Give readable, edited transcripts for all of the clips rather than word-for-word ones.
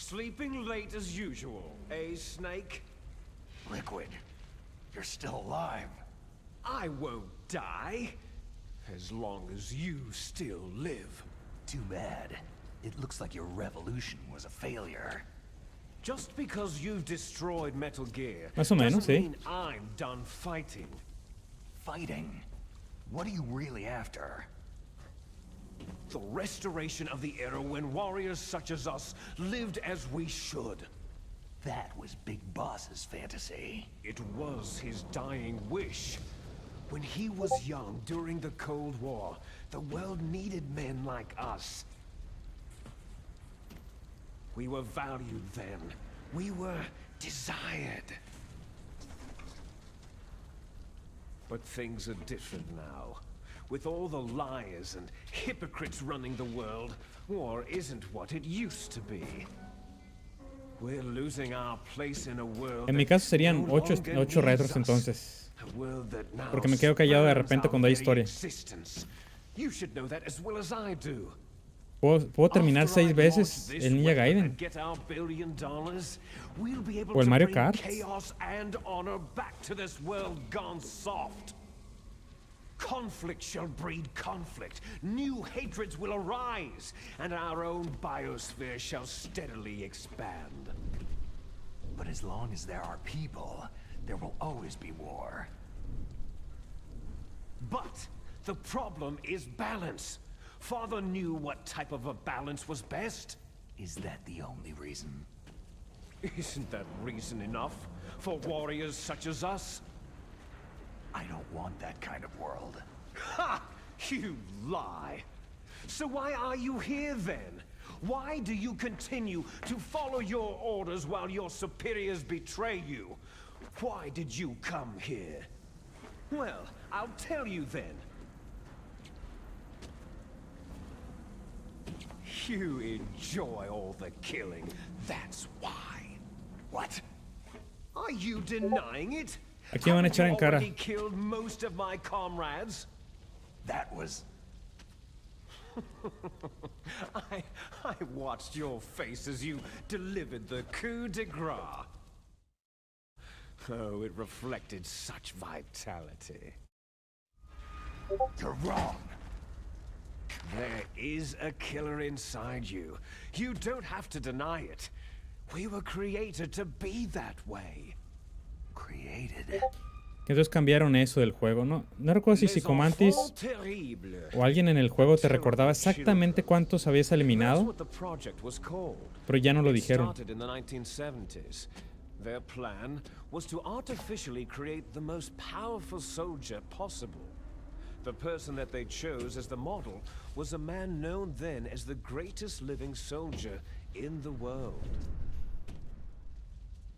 Sleeping late as usual, eh, Snake? Liquid, you're still alive. I won't die. As long as you still live. Too bad. It looks like your revolution was a failure. Just because you've destroyed Metal Gear Más o menos, doesn't sí. mean I'm done fighting. Fighting? What are you really after? The restoration of the era when warriors such as us lived as we should. That was Big Boss's fantasy. It was his dying wish. When he was young during the Cold War, the world needed men like us. We were valued then. We were desired. But things are different now. With all the liars and hypocrites running the world, war isn't what it used to be. We're losing our place in a world. En mi caso serían 8 retros entonces. Porque me quedo callado de repente cuando hay historia. You should know that as well as I do. Puedo terminar 6 veces el Ninja Gaiden. O el Mario Kart. Conflict shall breed conflict. New hatreds will arise, and our own biosphere shall steadily expand. But as long as there are people, there will always be war. But the problem is balance. Father knew what type of a balance was best. Is that the only reason? Isn't that reason enough for warriors such as us? I don't want that kind of world. Ha! You lie. So why are you here then? Why do you continue to follow your orders while your superiors betray you? Why did you come here? Well, I'll tell you then. You enjoy all the killing, that's why. What? Are you denying it? Aquí van a echar en cara. Have you already killed most of my comrades? That was... I watched your face as you delivered the coup de grace. Oh, it reflected such vitality. You're wrong. There is a killer inside you. You don't have to deny it. We were created to be that way. Created. Entonces cambiaron eso del juego, ¿no? No recuerdo si Psicomantis o alguien en el juego te recordaba exactamente cuántos habías eliminado, pero ya no lo dijeron. Their plan was to artificially create the most powerful soldier possible. The person that they chose as the model was a man known then as the greatest living soldier in the world.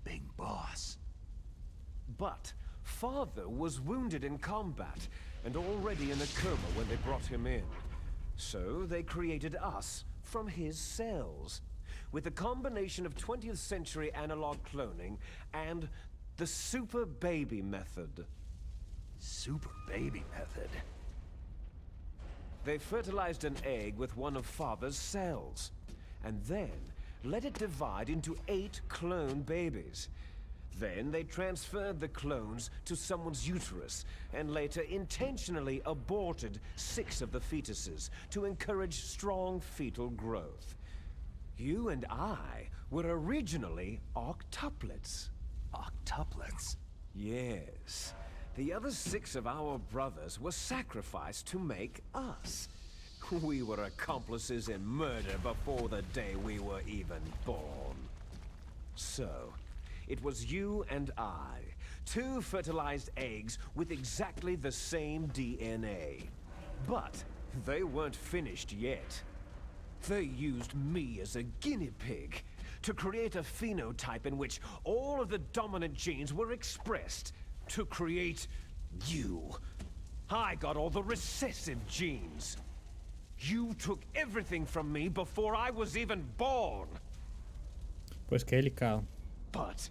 Big Boss. But Father was wounded in combat and already in a coma when they brought him in. So they created us from his cells, with a combination of 20th century analog cloning and the super baby method. Super baby method? They fertilized an egg with one of Father's cells, and then let it divide into 8 clone babies. Then they transferred the clones to someone's uterus, and later intentionally aborted 6 of the fetuses to encourage strong fetal growth. You and I were originally octuplets. Octuplets? Yes. The other 6 of our brothers were sacrificed to make us. We were accomplices in murder before the day we were even born. So, it was you and I, 2 fertilized eggs with exactly the same DNA. But they weren't finished yet. They used me as a guinea pig to create a phenotype in which all of the dominant genes were expressed to create you. I got all the recessive genes. You took everything from me before I was even born. Pues qué delicado. But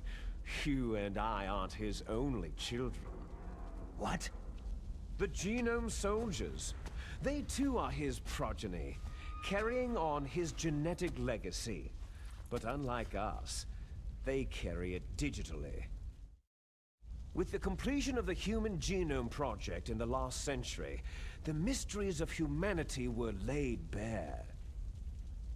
you and I aren't his only children. What? The genome soldiers. They too are his progeny, carrying on his genetic legacy. But unlike us, they carry it digitally. With the completion of the Human Genome Project in the last century, the mysteries of humanity were laid bare.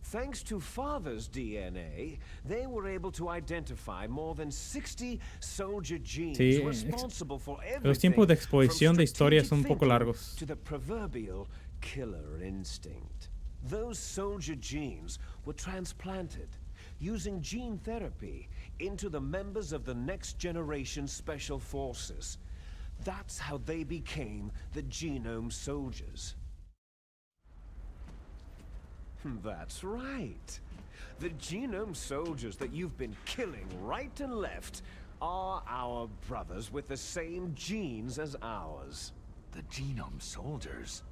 Thanks to Father's DNA, they were able to identify more than 60 soldier genes Sí, responsible for los tiempos de everything exposición de from historia son un strategic poco thinking largos. to the proverbial killer instinct. Those soldier genes were transplanted using gene therapy into the members of the next generation special forces. That's how they became the genome soldiers. That's right. The genome soldiers that you've been killing right and left are our brothers with the same genes as ours. The genome soldiers?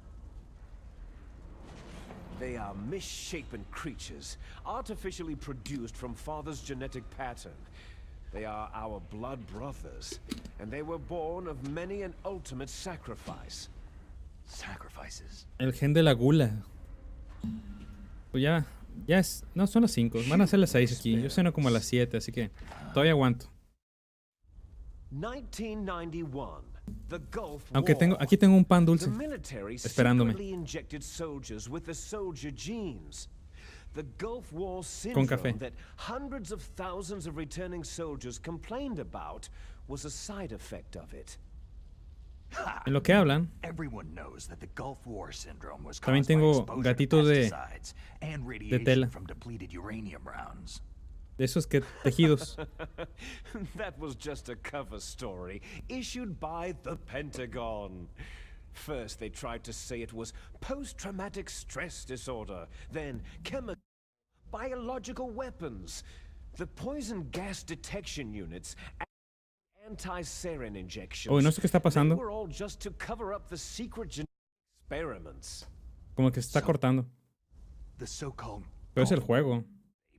They are misshapen creatures, artificially produced from Father's genetic pattern. They are our blood brothers, and they were born of many an ultimate sacrifice. Sacrifices? El gen de la gula. Pues ya es... No, son las 5. Van a ser las 6 aquí. Yo ceno como a las 7, así que todavía aguanto. 1991. The Gulf Aunque War. aquí tengo un pan dulce The military esperándome. secretly injected soldiers with the soldier genes. The Gulf War Con café. syndrome that hundreds of thousands of returning soldiers complained about was a side effect of it. En lo que hablan, Everyone knows that the Gulf War syndrome was también caused by tengo exposure gatitos to de pesticides and tela. radiation from depleted uranium rounds. De esos que tejidos. That was just a cover story issued by the Pentagon. First, they tried to say it was post-traumatic stress disorder, then chemical, biological weapons, the poison gas detection units, anti-sarin injections. Oh, no sé qué está pasando. They were all just to cover up the secret genetic experiments. Como que se está cortando. The so-called Pero es el juego.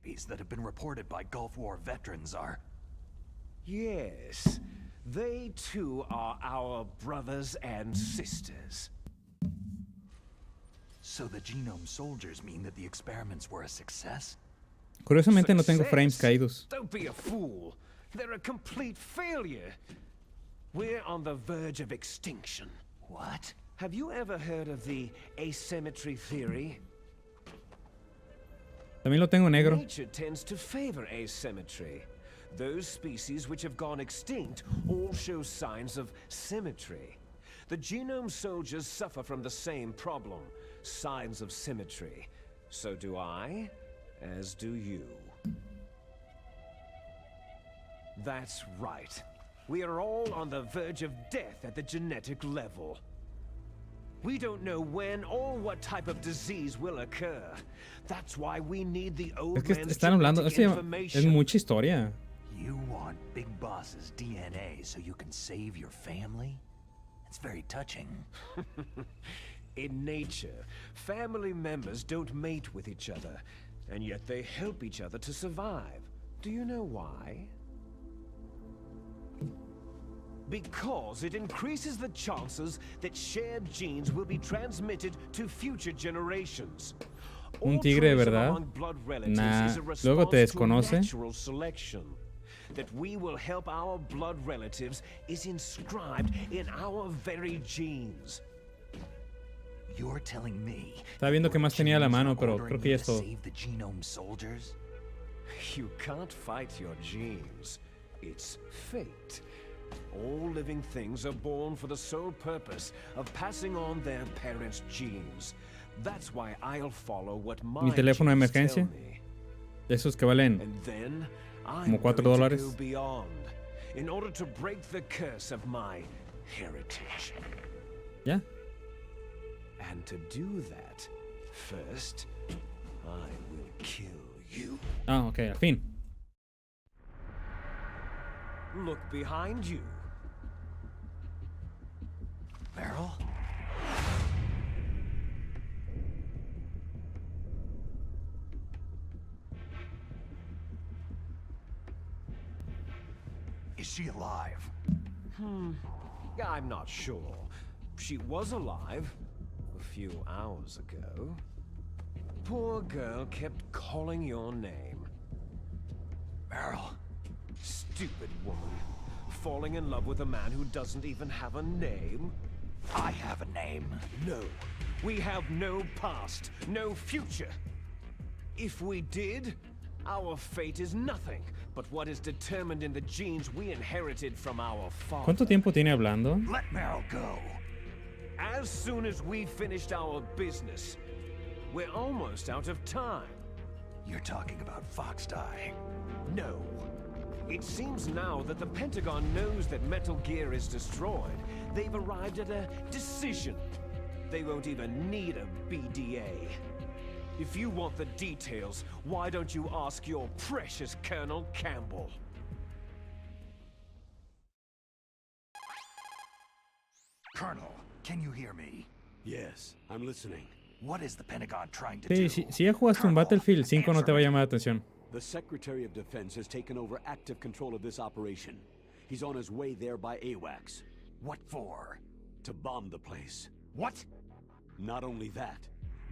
babies that have been reported by Gulf War veterans are... Yes, they too are our brothers and sisters. So the genome soldiers mean that the experiments were a success? Curiosamente no tengo Success? frames caídos. Don't be a fool. They're a complete failure. We're on the verge of extinction. What? Have you ever heard of the asymmetry theory? También lo tengo negro. Nature tends to favor asymmetry. Those species which have gone extinct all show signs of symmetry. The genome soldiers suffer from the same problem, signs of symmetry. So do I, as do you. That's right. We are all on the verge of death at the genetic level. We don't know when or what type of disease will occur. That's why we need the Es old que man's están hablando. genetic Es information. mucha historia. You want Big Boss's DNA so you can save your family? It's very touching. In nature, family members don't mate with each other, and yet they help each other to survive. Do you know why? Because it increases the chances that shared genes will be transmitted to future generations. Un tigre de Altruism verdad. among blood relatives Nah, is a luego te response to desconoce. natural selection. That we will help our blood relatives is inscribed in our very genes. You're telling me Estaba viendo qué más tenía a la mano, pero creo que ya es todo. save the genome soldiers? You can't fight your genes. It's fate. All living things are born for the sole purpose of passing on their parents' genes. That's why I'll follow what my Mi teléfono de genes emergencia. tell me. De esos que valen And then como I'm $4 going to dólares. go beyond in order to break the curse of my heritage. ¿Ya? And to do that, first, I will kill you. Ah, ok, al fin. Look behind you. Meryl? Is she alive? I'm not sure. She was alive a few hours ago. Poor girl kept calling your name. Meryl. Stupid woman. Falling in love with a man who doesn't even have a name? I have a name. No. We have no past, no future. If we did, our fate is nothing but what is determined in the genes we inherited from our father. ¿Cuánto tiempo tiene hablando? Let Meryl go. As soon as we finished our business, we're almost out of time. You're talking about Fox Die. No. It seems now that the Pentagon knows that Metal Gear is destroyed. They've arrived at a decision. They won't even need a BDA. If you want the details, why don't you ask your precious Colonel Campbell? Colonel, can you hear me? Yes, I'm listening. What is the Pentagon trying to Sí, do? si ya jugaste un Battlefield 5 no te va a answer me. llamar la atención. The Secretary of Defense has taken over active control of this operation. He's on his way there by AWACS. What for? To bomb the place. What? Not only that,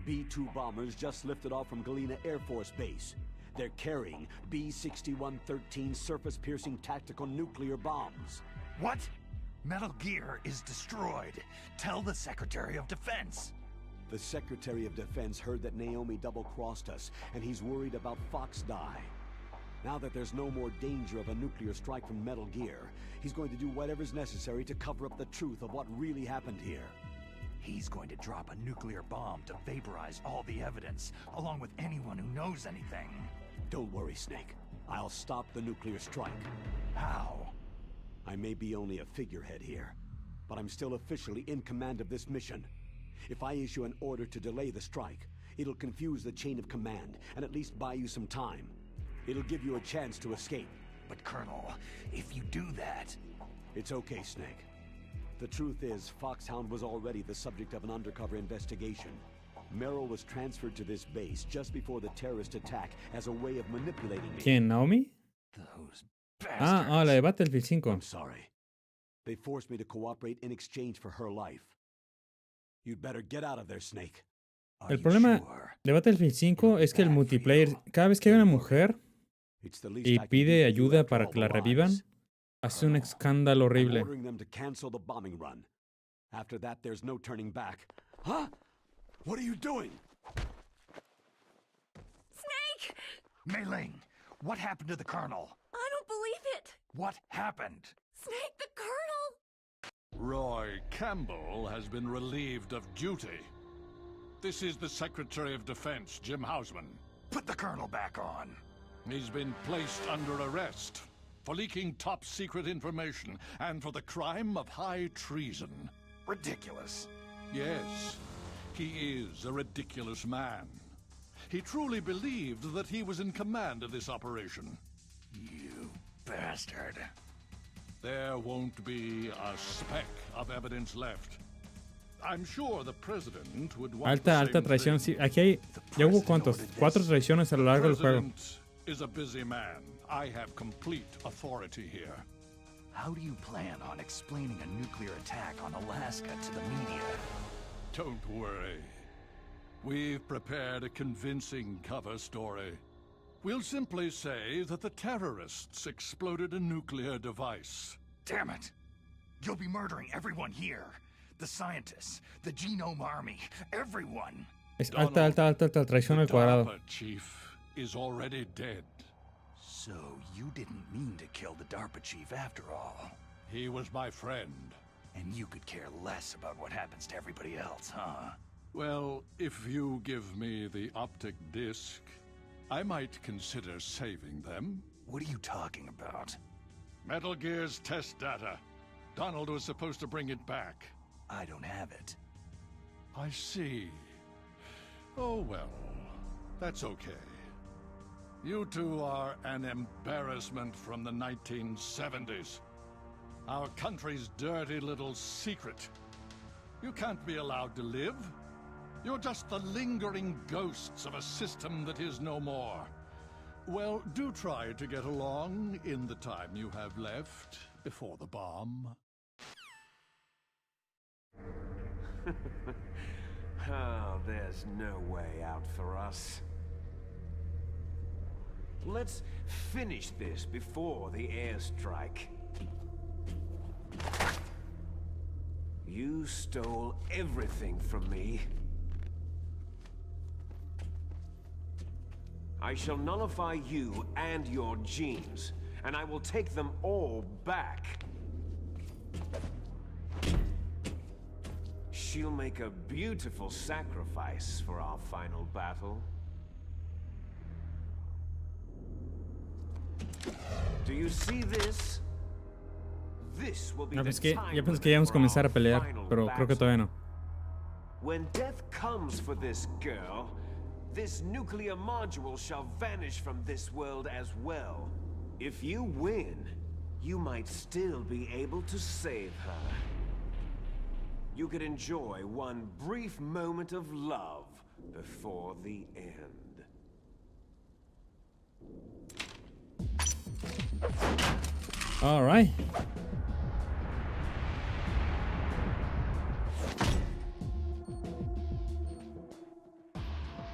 B-2 bombers just lifted off from Galena Air Force Base. They're carrying B-6113 surface-piercing tactical nuclear bombs. What? Metal Gear is destroyed. Tell the Secretary of Defense. The Secretary of Defense heard that Naomi double-crossed us, and he's worried about Fox Die. Now that there's no more danger of a nuclear strike from Metal Gear, he's going to do whatever's necessary to cover up the truth of what really happened here. He's going to drop a nuclear bomb to vaporize all the evidence, along with anyone who knows anything. Don't worry, Snake. I'll stop the nuclear strike. How? I may be only a figurehead here, but I'm still officially in command of this mission. If I issue an order to delay the strike, it'll confuse the chain of command and at least buy you some time. It'll give you a chance to escape. But Colonel, if you do that... It's okay, Snake. The truth is, Foxhound was already the subject of an undercover investigation. Merrill was transferred to this base just before the terrorist attack as a way of manipulating me. ¿Quién? ¿Naomi? Those Ah, bastards. la de Battlefield 5. I'm sorry. They forced me to cooperate in exchange for her life. You'd better get out of there, Snake. Are El you problema sure? de Battlefield 5 es que el multiplayer, cada vez que hay una mujer It's the least y I can do pide for you ayuda after para all que la the revivan, lies. hace un escándalo I'm horrible. ordering them to cancel the bombing run. After that, there's no turning back. Huh? What are you doing? Snake! Mei Ling, what happened to the Colonel? I don't believe it! What happened? Snake, the Colonel! Roy Campbell has been relieved of duty. This is the Secretary of Defense, Jim Hausman. Put the Colonel back on. He's been placed under arrest for leaking top-secret information and for the crime of high treason. Ridiculous. Yes, he is a ridiculous man. He truly believed that he was in command of this operation. You bastard. There won't be a speck of evidence left. I'm sure the president would want the Alta same traición. thing. Sí, aquí hay, ya hubo cuántos, 4 traiciones a lo largo del juego. President is a busy man. I have complete authority here. How do you plan on explaining a nuclear attack on Alaska to the media? Don't worry. We've prepared a convincing cover story. We'll simply say that the terrorists exploded a nuclear device. Damn it! You'll be murdering everyone here. The scientists, the Genome Army, everyone. Es alta traición al cuadrado. DARPA chief is already dead. So you didn't mean to kill the DARPA chief after all. He was my friend. And you could care less about what happens to everybody else, huh? Well, if you give me the optic disc, I might consider saving them. What are you talking about? Metal Gear's test data. Donald was supposed to bring it back. I don't have it. I see. Oh well, that's okay. You two are an embarrassment from the 1970s. Our country's dirty little secret. You can't be allowed to live. You're just the lingering ghosts of a system that is no more. Well, do try to get along in the time you have left before the bomb. Oh, there's no way out for us. Let's finish this before the airstrike. You stole everything from me. I shall nullify you and your genes, and I will take them all back. She'll make a beautiful sacrifice for our final battle. Do you see this? This will be No, the pues que, time ya pensé limit que íbamos a for our comenzar a pelear, final pero creo que battle. todavía no. When death comes for this girl, this nuclear module shall vanish from this world as well. If you win, you might still be able to save her. You could enjoy one brief moment of love before the end. All right.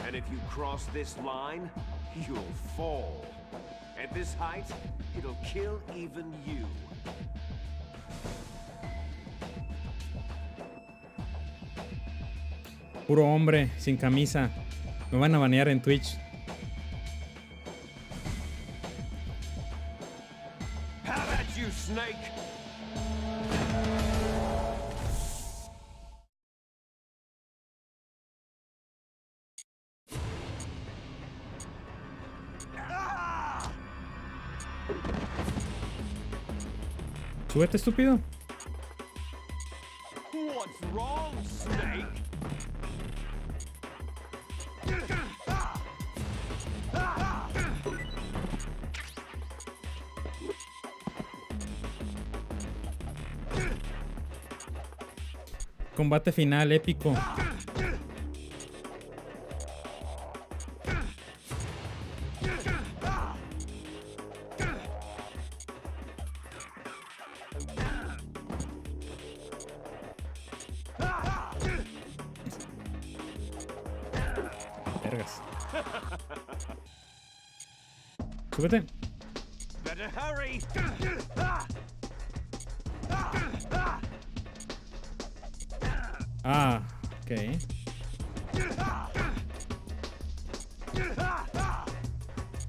And if you cross this line, you'll fall. At this height, it'll kill even you. Puro hombre, sin camisa. Me van a banear en Twitch. How about you, Snake? Súbete, estúpido. What's wrong, Snake? Combate final épico. Vergas. Súbete. Better hurry! Ah, ok.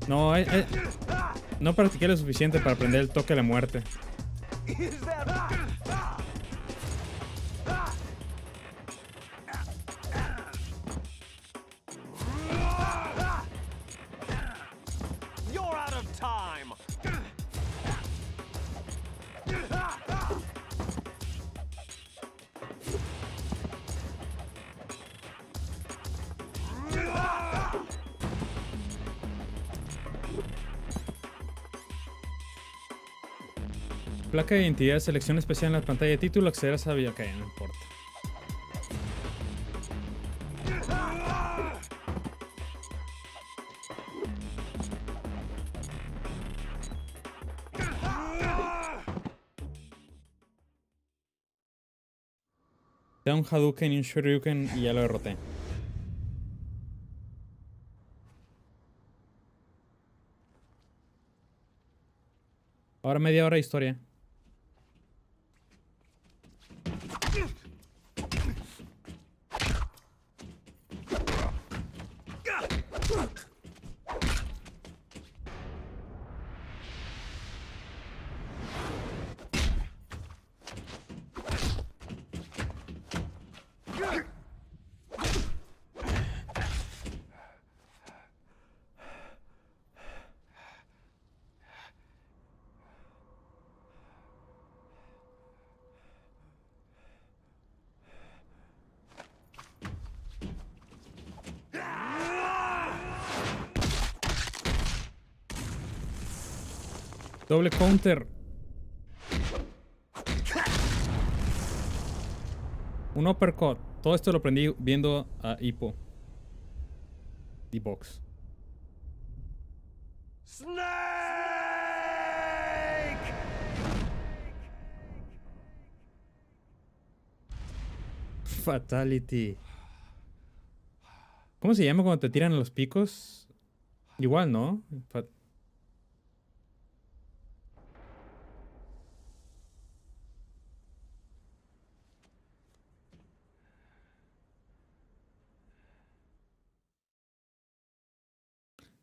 No, no practiqué lo suficiente para aprender el toque de la muerte. Is that... You're out of time! Placa de identidad, selección especial en la pantalla de título, acceder a esa vida. Ok, no importa. Da un Hadouken y un Shoryuken y ya lo derroté. Ahora media hora de historia. Doble counter. Un uppercut. Todo esto lo aprendí viendo a Hippo. D-Box. Snake! Fatality. ¿Cómo se llama cuando te tiran los picos? Igual, ¿no?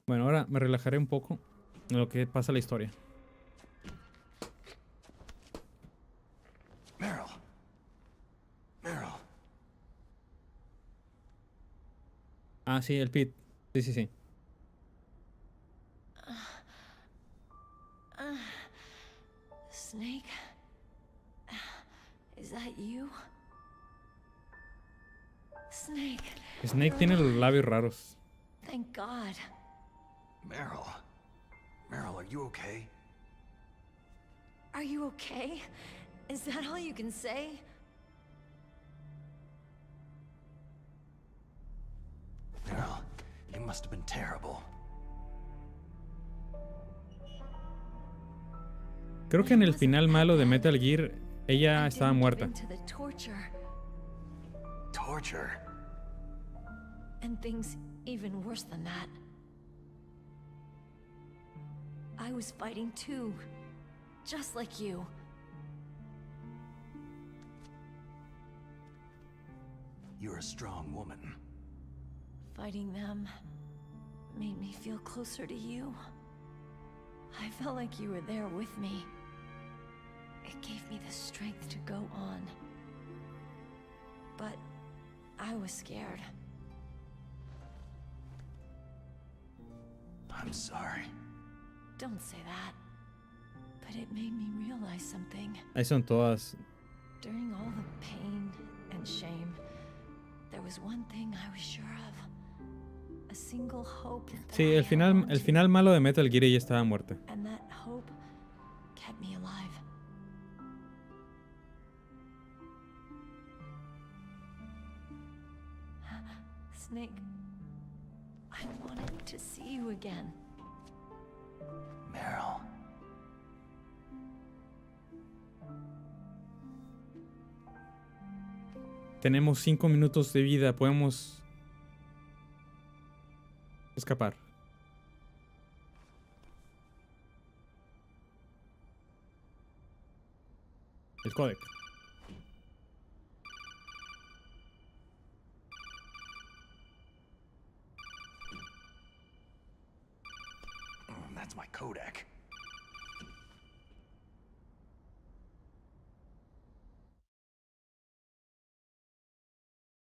Bueno, ahora me relajaré un poco en lo que pasa la historia. Meryl. Meryl. Ah, sí, el Pete. Sí, sí, sí. Snake? Is that you? Snake. Snake you're tiene los alive. labios raros. Thank God. Meryl. Meryl, are you okay? Are you okay? Is that all you can say? Meryl, you must have been terrible. Creo que en el final malo de Metal Gear, ella I estaba didn't give muerta. in to the torture, Torture? and things even worse than that. I was fighting too, just like you. You're a strong woman. Fighting them made me feel closer to you. I felt like you were there with me. It gave me the strength to go on. But I was scared. I'm sorry. Don't say that. But it made me realize something. Ahí son todas. During all the pain and shame, there was one thing I was sure of. A single hope that Sí, I el held on final to. malo de Metal Gear ella estaba muerta. And that hope kept me alive. Snake, I wanted to see you again. Meryl. Tenemos 5 minutos de vida, podemos escapar. El códec. That's my Kodak.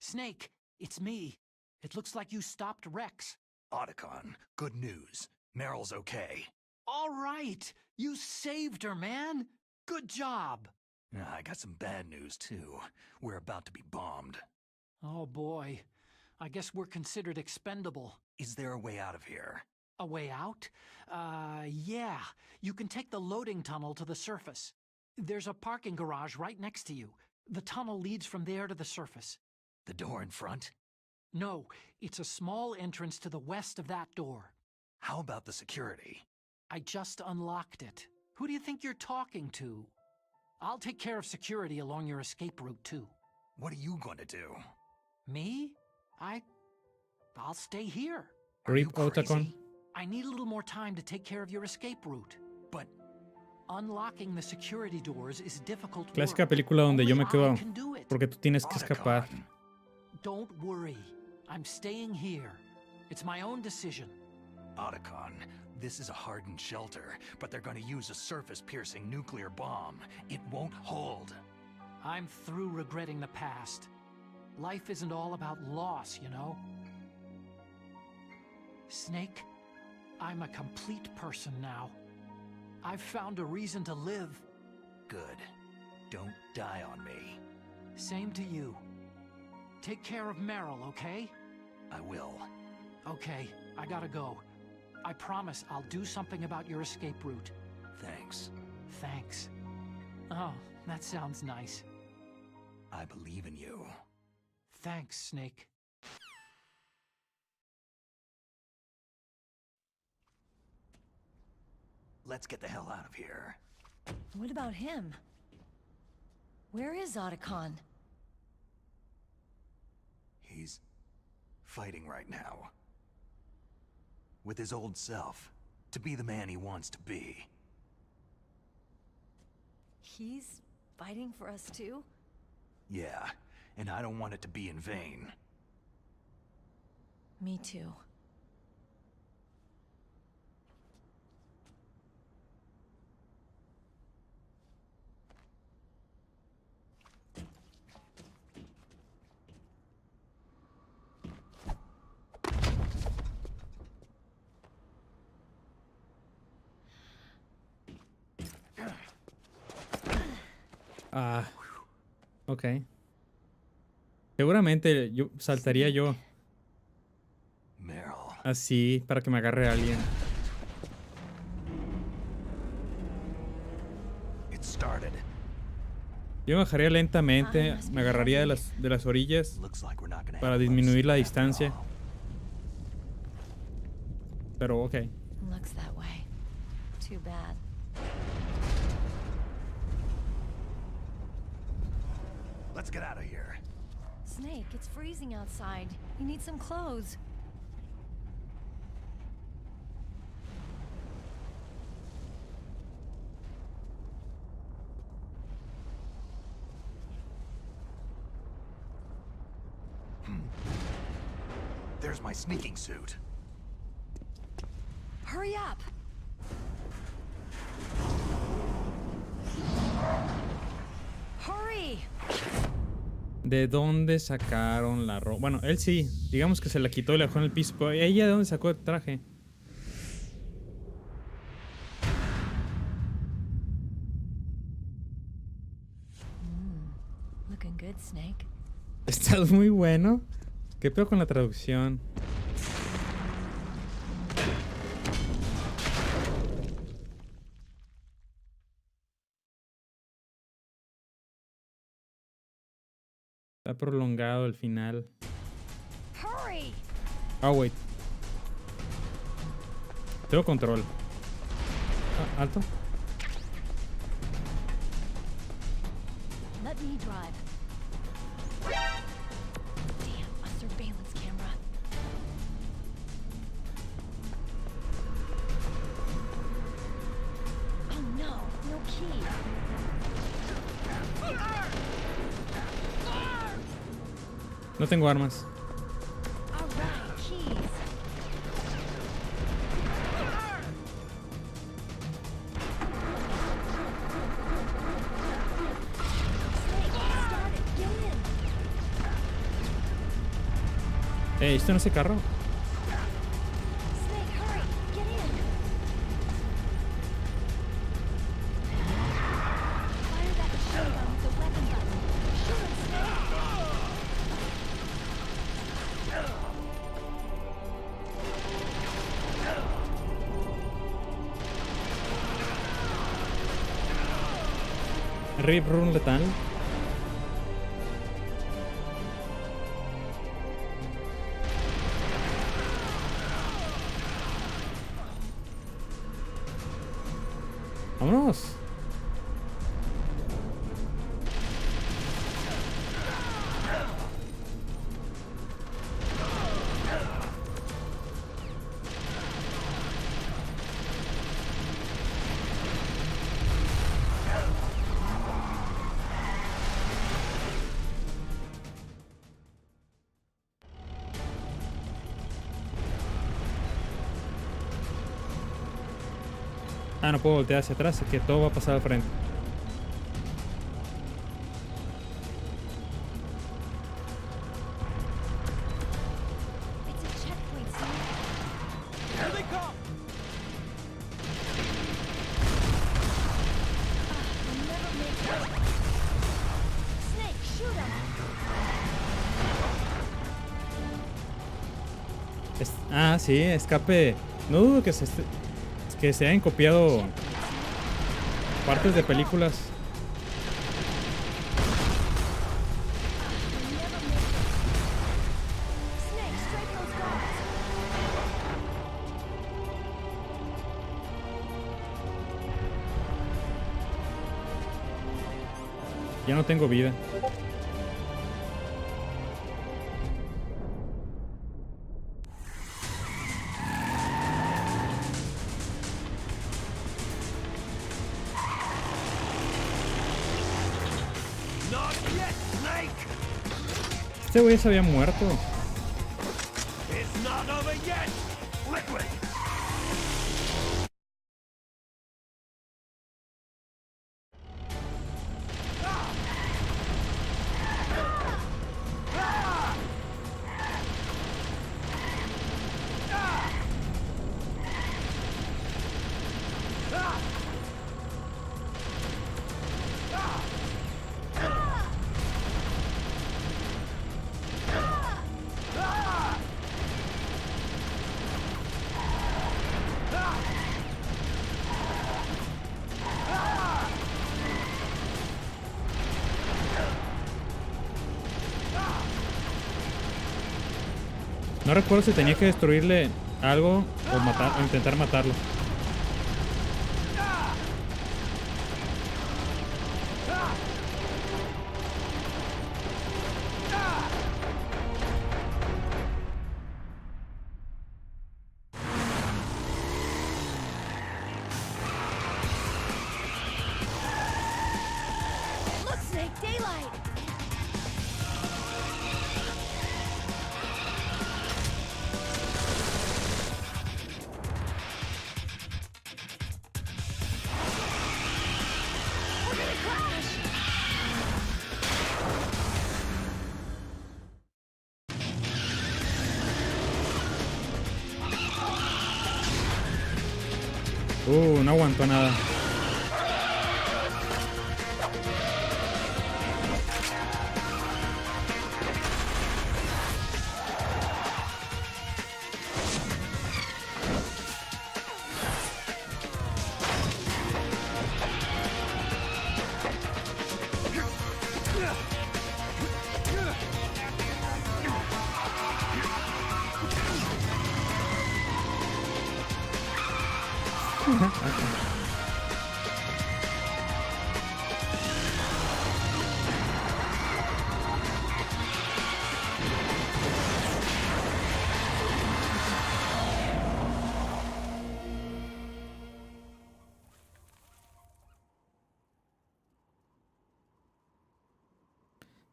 Snake, it's me. It looks like you stopped Rex. Otacon, good news. Meryl's okay. All right, you saved her, man. Good job. I got some bad news, too. We're about to be bombed. Oh boy, I guess we're considered expendable. Is there a way out of here? A way out? Yeah. You can take the loading tunnel to the surface. There's a parking garage right next to you. The tunnel leads from there to the surface. The door in front? No, it's a small entrance to the west of that door. How about the security? I just unlocked it. Who do you think you're talking to? I'll take care of security along your escape route, too. What are you going to do? Me? I'll stay here. Are you Rip Otacon. crazy? I need a little more time to take care of your escape route. But Unlocking the security doors is difficult Clásica work. película donde yo me Only quedo I can do it. porque tú tienes que escapar. Otacon. Don't worry. I'm staying here. It's my own decision. Otacon, this is a hardened shelter, but they're going to use a surface-piercing nuclear bomb. It won't hold. I'm through regretting the past. Life isn't all about loss, you know? Snake, I'm a complete person now. I've found a reason to live. Good. Don't die on me. Same to you. Take care of Meryl, okay? I will. Okay, I gotta go. I promise I'll do something about your escape route. Thanks. Thanks. Oh, that sounds nice. I believe in you. Thanks, Snake. Let's get the hell out of here. What about him? Where is Otacon? He's fighting right now. With his old self. To be the man he wants to be. He's fighting for us too? Yeah, and I don't want it to be in vain. Me too. Ah, ok. Seguramente yo saltaría yo Meryl. así para que me agarre alguien. It started. Yo bajaría lentamente, me agarraría de las orillas Looks like we're not gonna para have much disminuir la after distancia. all. Pero ok. Looks that way. Too bad. Let's get out of here. Snake, it's freezing outside. You need some clothes. There's my sneaking suit. Hurry up! Hurry! ¿De dónde sacaron la ropa? Bueno, él sí. Digamos que se la quitó y la dejó en el piso. Pero ella, ¿de dónde sacó el traje? Looking good, Snake. Estás muy bueno. ¿Qué pedo con la traducción? Está prolongado el final. Hurry! Ah, wait. Tengo control. Ah, alto. Let me drive. Damn, a surveillance camera. Oh no, no key. No tengo armas. All right, keys. Snake, start it. Get in. ¿Esto no es el carro? Snake, hurry. Get in. Fire that machine gun with the weapon button. Shoot him, Snake. Rip Run letal. Vámonos. Ah, no puedo voltear hacia atrás, es que todo va a pasar al frente. It's a checkpoint, Snake. Here they come! We'll never make it. Snake, shoot him. Ah, sí, escape. No dudo que que se hayan copiado partes de películas. We'll never make it. Snake, straight those guards. Ya no tengo vida. Not yet, Snake! Este güey se había muerto. It's not over yet! Liquid! No recuerdo si tenía que destruirle algo o matar o intentar matarlo. Look, Snake, daylight! We're gonna crash! No aguantó nada.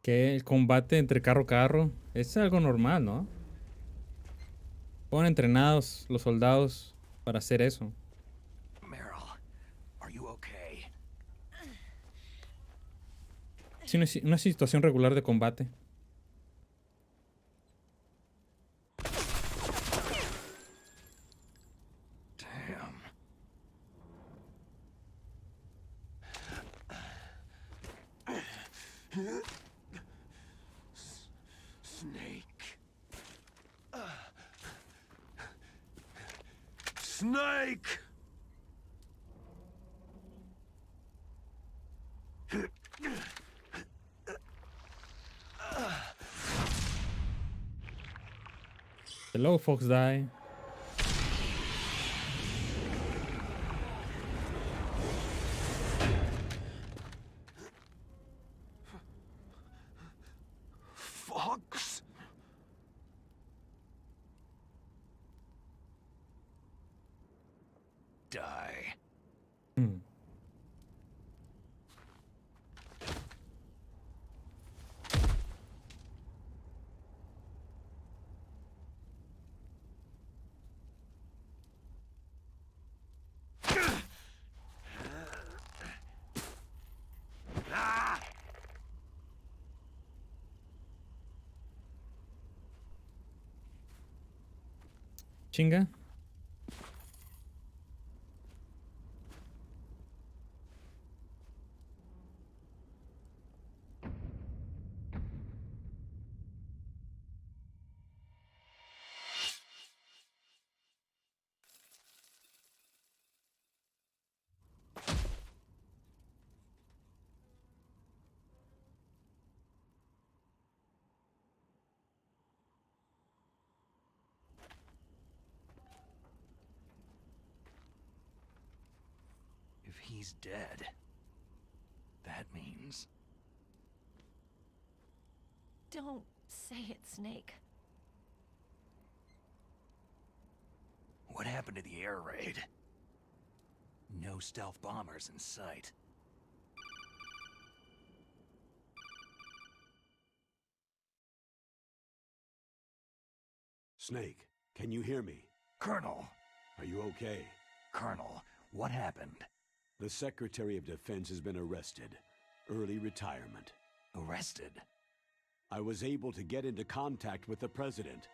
Que el combate entre carro a carro es algo normal, ¿no? Fueron entrenados los soldados para hacer eso. Meryl, are you okay? Es una situación regular de combate. Damn. Snake. Snake! Hello, Fox Die. Fox? Die. Chinga. If he's dead, that means... Don't say it, Snake. What happened to the air raid? No stealth bombers in sight. Snake, can you hear me? Colonel! Are you okay? Colonel, what happened? The Secretary of Defense has been arrested. Early retirement. Arrested? I was able to get into contact with the President.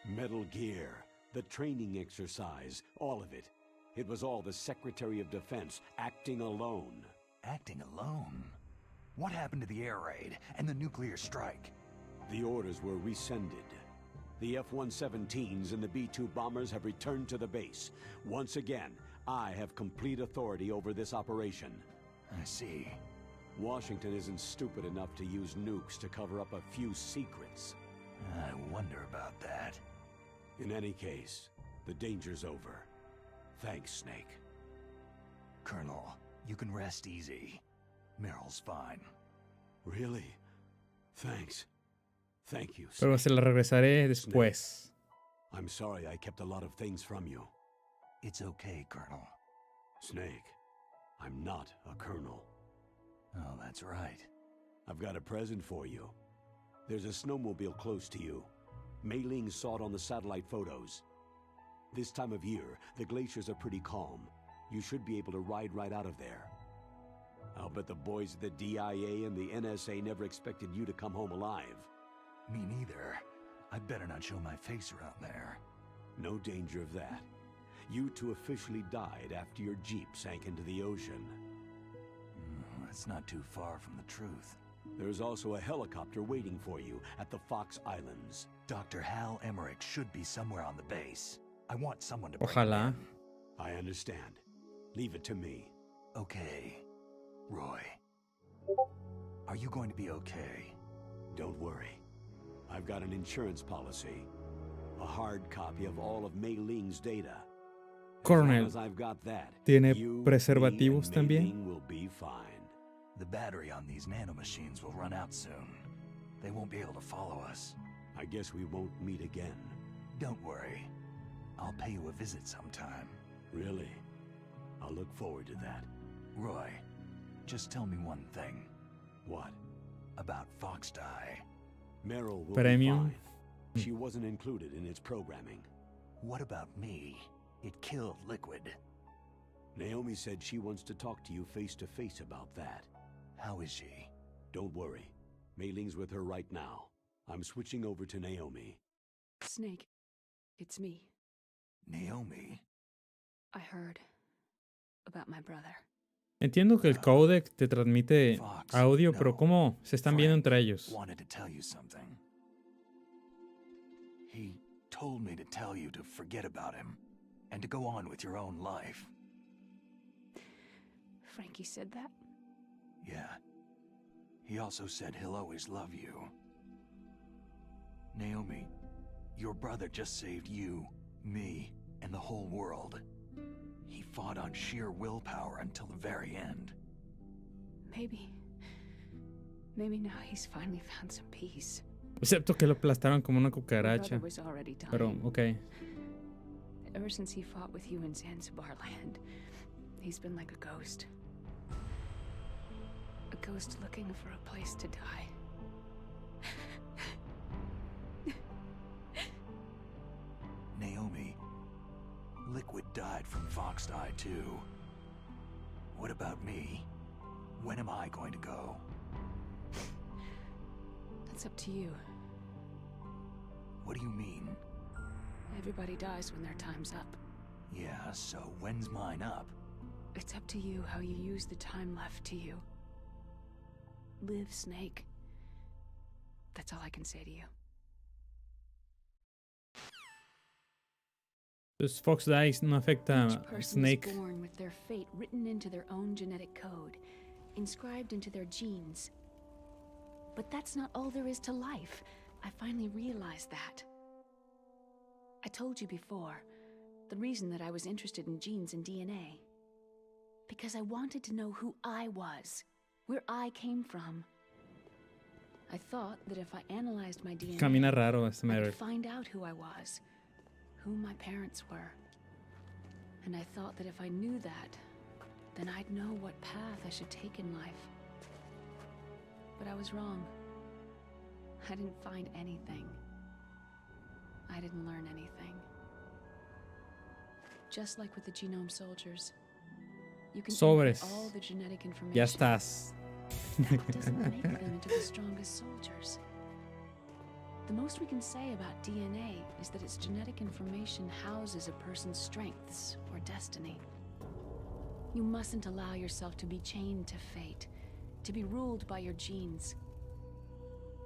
Metal Gear, the training exercise, all of it. It was all the Secretary of Defense acting alone. Acting alone? What happened to the air raid and the nuclear strike? The orders were rescinded. The F-117s and the B-2 bombers have returned to the base. Once again, I have complete authority over this operation. I see. Washington isn't stupid enough to use nukes to cover up a few secrets. I wonder about that. In any case, the danger's over. Thanks, Snake. Colonel, you can rest easy. Meryl's fine. Really? Thanks. Thank you, Pero Snake. se la regresaré después. I'm sorry I kept a lot of things from you. It's okay, Colonel. Snake, I'm not a colonel. Oh, that's right. I've got a present for you. There's a snowmobile close to you. Mei Ling saw it on the satellite photos. This time of year, the glaciers are pretty calm. You should be able to ride right out of there. I'll bet the boys at the DIA and the NSA never expected you to come home alive. Me neither. I'd better not show my face around there. No danger of that. You two officially died after your Jeep sank into the ocean. That's not too far from the truth. There's also a helicopter waiting for you at the Fox Islands. Dr. Hal Emmerich should be somewhere on the base. I want someone to bring him Ojalá. in. I understand. Leave it to me. Okay. Roy. Are you going to be okay? Don't worry. I've got an insurance policy. A hard copy of all of Mei Ling's data. As long Coronel, as I've got that, ¿tiene you, preservativos me, and Mei también? Ling will be fine. The battery on these nanomachines will run out soon. They won't be able to follow us. I guess we won't meet again. Don't worry. I'll pay you a visit sometime. Really? I'll look forward to that. Roy, just tell me one thing. What? About Fox Die. Meryl will Premium. be fine. She wasn't included in its programming. What about me? It killed Liquid. Naomi said she wants to talk to you face to face about that. How is she? Don't worry. Mei Ling's with her right now. I'm switching over to Naomi. Snake, it's me. Naomi? I heard about my brother. Entiendo que el codec te transmite Fox, audio, no. pero ¿cómo se están viendo entre ellos? Wanted to tell you something. He told me to tell you to forget about him and to go on with your own life. Frankie said that? Yeah. He also said he'll always love you. Naomi, your brother just saved you, me, and the whole world. He fought on sheer willpower until the very end. Maybe now he's finally found some peace. Excepto que lo aplastaron como una My cucaracha. brother was already dying. Pero, ok. Ever since he fought with you in Zanzibar land, he's been like a ghost. A ghost looking for a place to die. Naomi, Liquid died from Fox Die too. What about me? When am I going to go? That's up to you. What do you mean? Everybody dies when their time's up. Yeah, so when's mine up? It's up to you how you use the time left to you. Live, Snake. That's all I can say to you. Entonces Fox Dice no afecta Each a person Snake. is born with their fate written into their own genetic code, inscribed into their genes. But that's not all there is to life. I finally realized that. I told you before, the reason that I was interested in genes and DNA. Because I wanted to know who I was, where I came from. I thought that if I analyzed my DNA, Camina raro este I Maverick. could find out who I was, who my parents were. And I thought that if I knew that, then I'd know what path I should take in life. But I was wrong. I didn't find anything. I didn't learn anything. Just like with the genome soldiers. You can Sobres. input all the genetic information. Ya estás. That doesn't make them into the strongest soldiers. The most we can say about DNA is that its genetic information houses a person's strengths or destiny. You mustn't allow yourself to be chained to fate, to be ruled by your genes.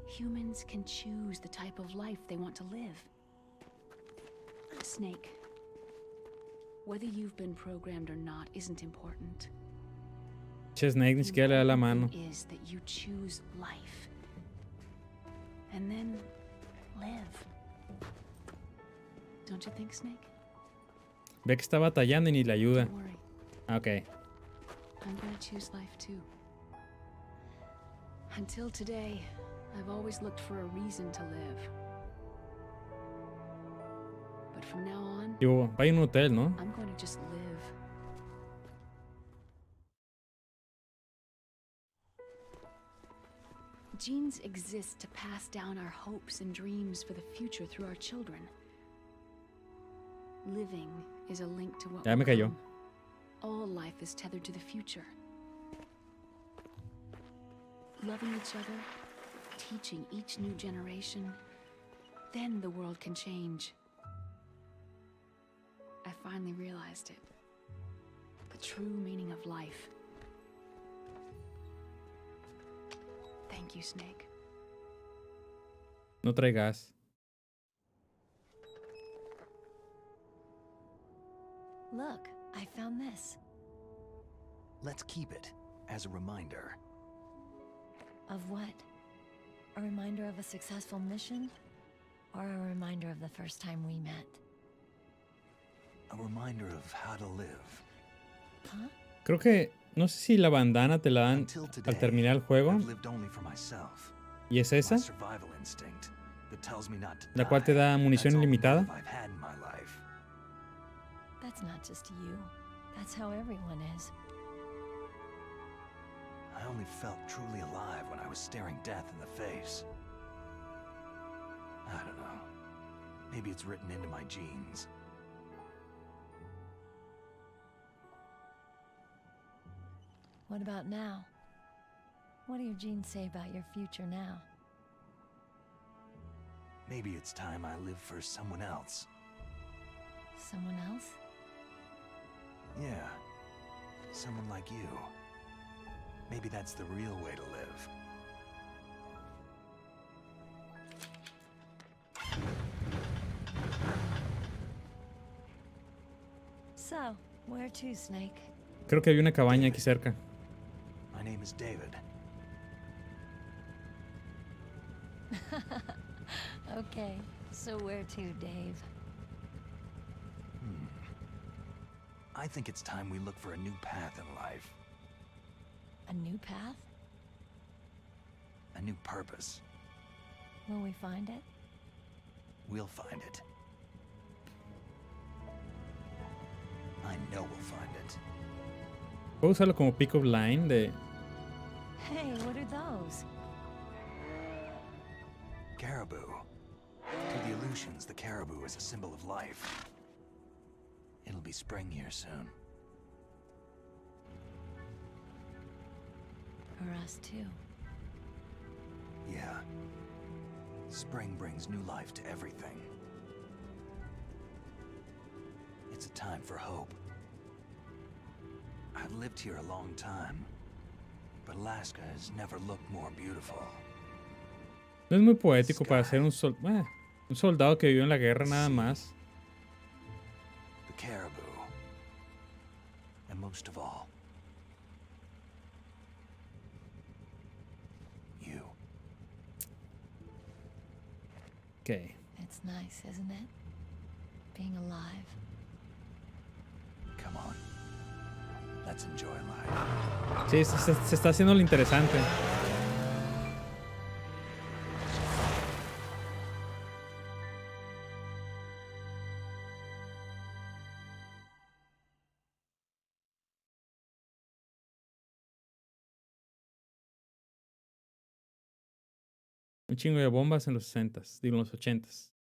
Humans can choose the type of life they want to live. Snake, whether you've been programmed or not isn't important. Che, Snake ni siquiera le da la mano. The important thing is that you choose life. And then live. Don't you think, Snake? Ve que está batallando y ni le ayuda. Don't worry. Ah, ok. I'm gonna choose life too. Until today, I've always looked for a reason to live. But from now on, Digo, va a un hotel, ¿no? I'm going to just live. Genes exist to pass down our hopes and dreams for the future through our children. Living is a link to what Ya me will cayó. come. All life is tethered to the future. Loving each other, teaching each new generation, then the world can change. I finally realized it. The true meaning of life. Thank you, Snake. No trae gas. Look, I found this. Let's keep it as a reminder. Of what? A reminder of a successful mission? Or a reminder of the first time we met? A reminder of how to live. Huh? Creo que, no sé si la bandana te la dan Until today, al terminar el juego. I've lived only for myself. Y es My esa, survival instinct that tells me not to la cual te die. da munición That's all the ilimitada. motive I've had in my life. That's not just you. That's how everyone is. I only felt truly alive when I was staring death in the face. I don't know. Maybe it's written into my genes. What about now? What do your genes say about your future now? Maybe it's time I live for someone else. Someone else? Yeah. Someone like you. Maybe that's the real way to live. So, where to, Snake? Creo que había una cabaña aquí cerca. My name is David. Okay, so where to, Dave? I think it's time we look for a new path in life. A new path? A new purpose. Will we find it? We'll find it. I know we'll find it. Puedo usarlo como pick-up line de... Hey, what are those? Caribou. To the Aleutians, the caribou is a symbol of life. It'll be spring here soon. For us too. Yeah. Spring brings new life to everything. It's a time for hope. I've lived here a long time, but Alaska has never looked more beautiful. No es muy poético para ser un soldado que vivió en la guerra nada más. The caribou. And most of all, you. Ok. It's nice, isn't it? Being alive. Come on. Let's enjoy life. Sí, se está haciendo lo interesante. Un chingo de bombas en los 60s, digo en los 80s.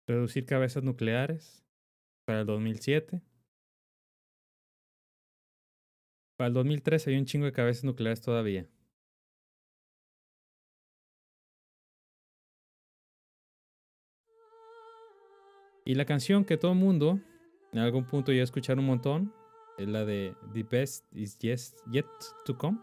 Reducir cabezas nucleares para el 2007. Para el 2013 hay un chingo de cabezas nucleares todavía. Y la canción que todo el mundo en algún punto ya escucharon un montón es la de The Best Is Yet to Come.